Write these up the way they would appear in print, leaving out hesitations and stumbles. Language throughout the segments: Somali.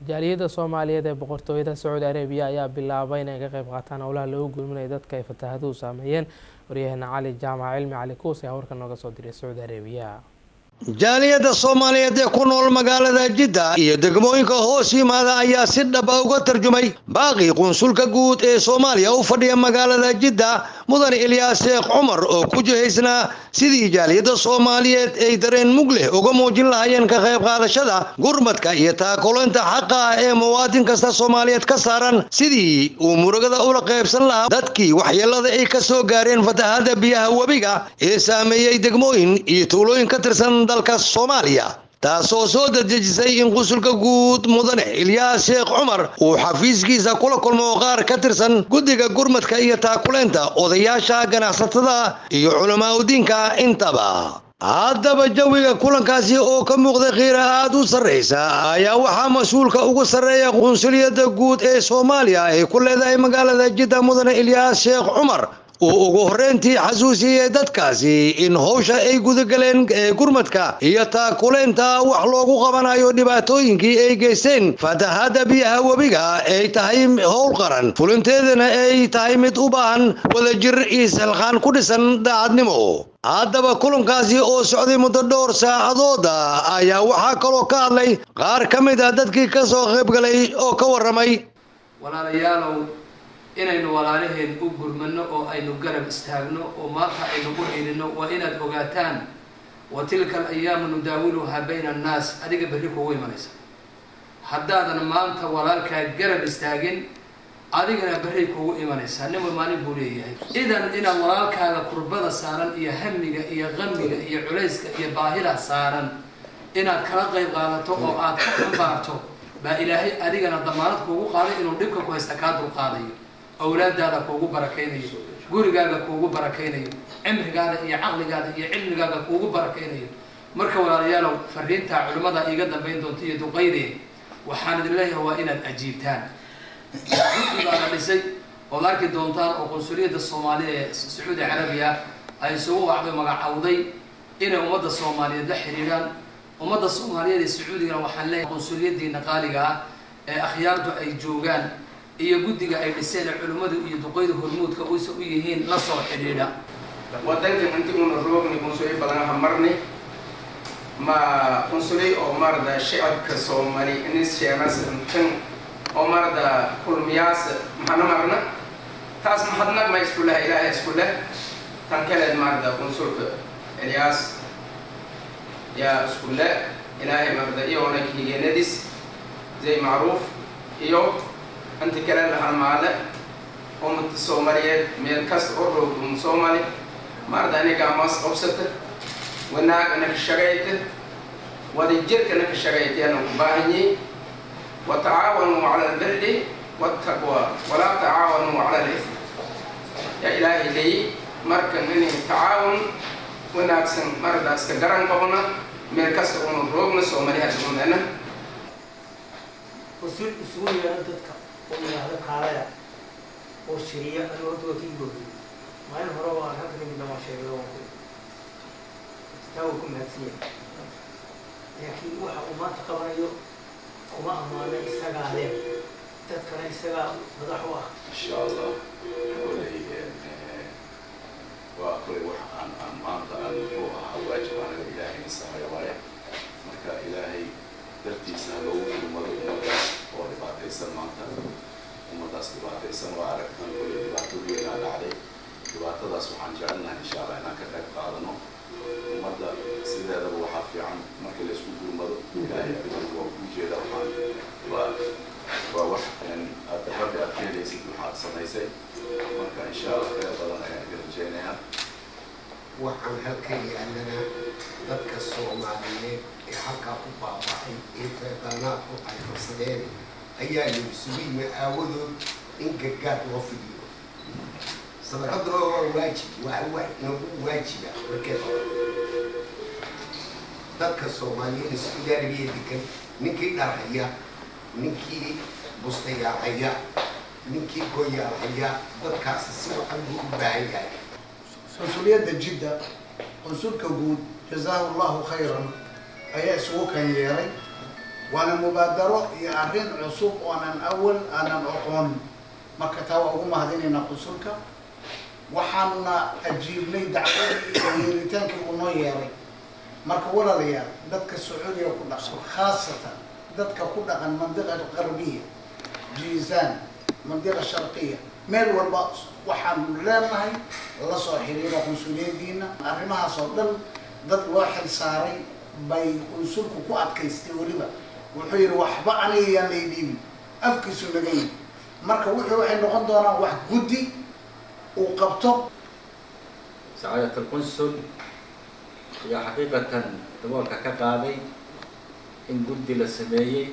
Jaaliyada Soomaaliyeed ee boqortooyada Saudi Arabia ayaa bilaabay inay ka qayb qaataan howlaha lagu gurminayo dadka ay fatahaaduhu saameeyeen. Wariyahana Cali Jaamac Cilmi Cali Kuus ayaa warkan nooga soo diray Saudi Arabia. Jaaliyada Soomaaliyeed ee ku nool magaalada Jedah iyo degmooyinka hoos yimaada ayaa si dhab ah uga tarjumay baaqi qunsulka guud ee Soomaaliya u fadhiya magaalada Jedah mudan Ilyas Sheekh Umar oo ku jihaysna sidii jaaliyada Soomaaliyeed ay dareen mug leh uga muujin lahaayeen ka qayb qaadashada gurmadka iyo taakuleynta xaqa ah ee muwaadin kasta Soomaaliyeed ka saaran sidii uu murugada ula qaybsan lahaa dadkii waxyeelada ay ka soo gaareen fatahaada biyaha wabiga ee saameeyay degmooyin iyo tuulooyin ka tirsan dalka Soomaaliya taasoo soo dejisay in qunsulka guud mudane Ilyas Sheekh Umar uu xafiiskiisa kula kulmo qaar ka tirsan guddiga gurmadka iyo taakuleynta odayaasha ganacsatada iyo culimada intaba haddaba jawiga kulankaasi oo ka muuqday qiira aad u sareysa ayaa waxaa mas'uulka ugu sareeya qunsuliyada guud ee Soomaaliya ay ku leedahay magaalada Jedah mudane Ilyas Sheekh Umar ugu horeyntii xasuusiyay dadkaasi in howsha ay gudagaleen gurmadka iyo taakuleynta wax loogu qabanayo dhibaatooyinkii ay geysteen fatahaada biyaha wabiga ay tahay howl qaran fulinteedana ay tahay mid u baahan wadajir iyo salqaan ku dhisan daacadnimo haddaba kulankaasi oo socday muddo dhowr saacadood ayaa waxaa kaloo ka hadlay qaar ka mid ah dadkii ka soo qaybgalay oo ka waramay walaalayaalow inaynu walaalaheen u gurmano oo aynu garab istaagno oo maanta aynu u heelino waa inaad ogaataan wa tilka al-ayyaamu nudaawiluhaa bayna an-naas adiga berri kugu imanaysa haddaadan maanta walaalkaa garab istaagin adigana berri kugu imanaysa nimo maalin buu leeyahay idan inaad walaalkaaga kurbada saaran iyo hamiga iyo qamiga iyo culayska iyo baahida saaran inaad kala qayb qaadato oo aad ka xambaarto baa ilaahay adigana damaanad kuugu qaaday inuu dhibka ku haysta kaa dulqaadayo awlaadaada kuugu barakeynayo gurigaaga kuugu barakeynayo cimrigaada iyo caqligaada iyo cilmigaaga kuugu barakeynayo marka walaalayaalow fariinta culimada iga dambeyn doonta iyo duqaydee waxaan idin leeyahay waa inaad ajiibtaan guddigaada dhisay ood arki doontaan oo qunsuliyadda Soomaaliya ee Saudi Arabia ay isugu wacday magacawday inay ummadda Soomaaliyeed la xiriiraan ummadda Soomaaliyeed ee Sacuudiga waxaan leeyahay qunsuliyadiina qaaliga ah ee akhyaartu ay joogaan iyo guddiga ay dhiseen culimadu iyo duqeyda hormuudka u yihiin la soo xiriira wadanka intii uu roogni qunsuliyad badan hamarni ma qunsuliyad oo marda shacabka Soomaali in sheegas intan oo marda kulmiyaas maxana marna taas maxadna ma isku leh ilaahay isku leh tan kale marda qunsulka Ilyas ya isku leh ilaahay marda iyo ona kiigenadis zay macruuf iyo أنت كلام الحمالة أمة الصومالية من كسر أوروب من الصومالي مرد أنا كماس أبسطه وناك أنا كشجعت وديجرك أنا كشجعت أنا باهني وتعاونوا على البر والتقوى ولا تعاونوا على الإثم يا إلهي لي مركن مني تعاون وناكسن مرد أستقرن قبنا من كسر أوروب من الصومالية هذا وصل سوريا أنت هذا كاريا وشريعة الوقت وكيل بودي ما ينهروا عن هذا من دماغ شيء تاوكم هاتين لكن واحد وما تقبله وما أمانة يستجع عليه تذكر يستجع بضحوة إن شاء الله وأقول واحد عن مانطة هو واجب على الإلهي السماء وراء مركا إلهي درتي سهلو ومرض ورباطيسن مانطة ومداس رباطيسن وعرفتنا كل رباطوري إلى عليه رباطة سبحان جعلنا إن شاء الله إنك كيف قادنا ومدى سيدة ذو حافي عن مركا اللي اسمه قرمد إلهي أبدا وجيدا وواحد يعني أتبرد أبكي ليسي محاد سميسي مركا إن شاء الله خير بدنا يعني جينيها waxaan halkan yaalana dadka Soomaaliyeed ee halka ku baabacay ee fadanaadku ay qabsadeen ayaa la isugu aawadood in gargaar loo fidiyo sadaqada waa waajib nagu waajiba markay dadka Soomaaliyeed Saudi Arabia degan ninkii dharaya ninkii bustayahaya ninkii gooyahaya dadkaas si waxan u baahan yahay قنصلية جدة قنصل كوجود جزاه الله خيرا أي سوق ياري وانا مبادرة يعرين عصوب وانا اول انا اقون marka taa waa ugu mahadinayna qunsulka waxaana ajiibnay dacwadii yeeritaankii uu noo yeeray marka walaalayaal dadka Sacuudiga ku dhaqan khaasatan dadka ku dhaqan mandiqada qarbiya jiizaan mandiqada sharqiya meel walba waxaan leenahay la soo xiriira qunsuliyadiina arrimahaas oo dhan dad loo xil saaray bay qunsulku ku adkaystay waliba wuxuu yiri waxba aniga yaan leeydin afkiisu laga yiri marka wuxuu waxay noqon doonaa wax gudi uu qabto سعادة القنصل هي حقيقة دولك كقاضي إن قدي للسمية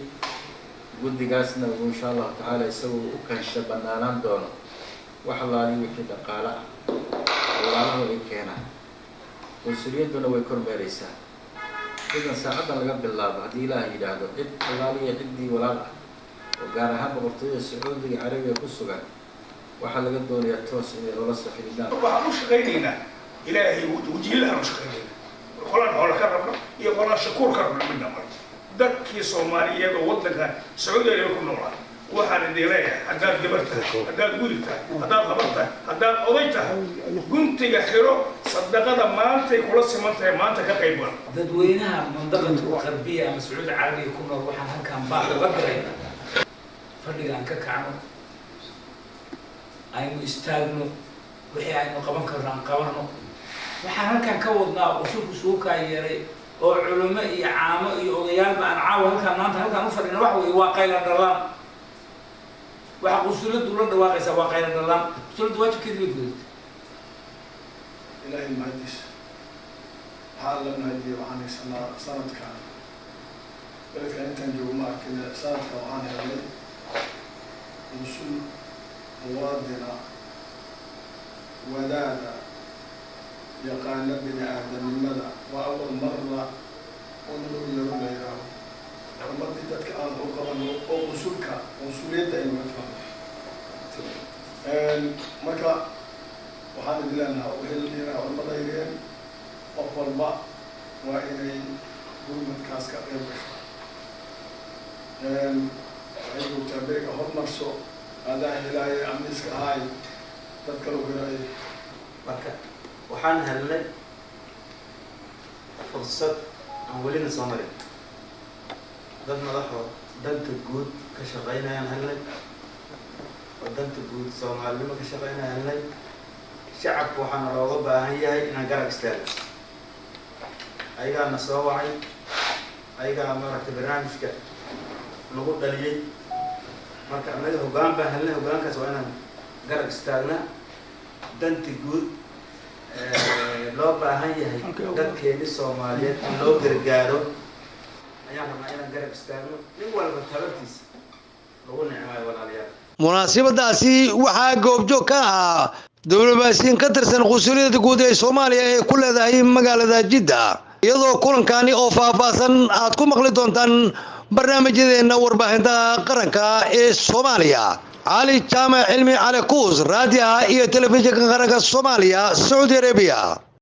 قدي قاسنا وإن شاء الله تعالى يسوي وكان شبنانان دونا وحلالي وكذا قالا والله وإكينا قنصلية دونا ويكون مريسا إذا ساعدنا لقبل الله بعد إله يدادو إد حلالي يحدي ولا لا وقال هذا بغرطية السعودية عربية كسوغا وحل قدون يتوس إلى ورصة في الدار. وبعض شغيلنا إلهي وجيلها مشغيلنا. قلنا هلا كربنا يقولنا شكور كربنا منا مرة. دك صومالية ووضنا سعودية يكون نورا. واحد ديلايا هداد جبرتها هداد قلتها هداد خبرتها هداد قضيتها قلت يا حرو صدقنا ما أنت كل سمنتها ما أنت كقيبان. dadweynaha mandaqada qarbiya ama Sacuudi Carabiga ku nool waxaan halkan baax uga dirayna fadhigan ka kacno aynu istaagno wixii aynu qaban karnaan qabanno waxaan halkan ka wadnaa qofku soo ka yeeray oo culimo iyo caamo iyo odayaal baan caawa halkan maanta halkan u fadhina wax weey waa qaylan dhalaan waxa qusuladu la dhawaaqaysa waa qaylan dhalaan qusuladu waa jikada guud إلهي المهديس حال المهدي وعني سنة كان بلك أنت نجو معك سنة وعني هذي وصول موادنا ودانا يقال بني آدم من مدى وأول مرة ونلو يرون غيره ومدي ذاتك آن أقبل وصولك وصولية دائما أتفهم مركا وحان دلنا وحلنا والمضايرين أفضل با وإني قرمد كاسكا قيبش عيدو تابيك أهد مرسو هذا إلهي أمنسك هاي تذكروا هاي marka waxaan helnay fursad aan weli na soo marin dad madaxo danta guud ka shaqeynayaan helnay oo danta guud Soomaalnimo ka shaqeynayaan helnay shacabku waxaan looga baahan yahay inaan garab istaagno ayaga na soo wacay ayaga maaragtay barnaamijka lagu dhaliyay marka anaga hoggaan baan helnay hoggaankaas waa inaan garab istaagnaa danti guud loo baahan yahay dadkeeni Soomaaliyeed in loo gargaaro ayaan rabnaa inaan garab istaagno nin walba tabartiisa lagu nicmaayo walaalayaal munaasabadaasi waxaa goobjoog ka ahaa dowladbaasiin ka tirsan qunsuliyadda guud ee Soomaaliya ee ku leedahay magaalada Jedah iyadoo kulankani oo faahfaahsan aad ku maqli doontaan barnaamijyadeena warbaahinta qaranka ee Soomaaliya علي جامع علمي على كوز راديو iyo telefishinka qaranka Soomaaliya Saudi Arabia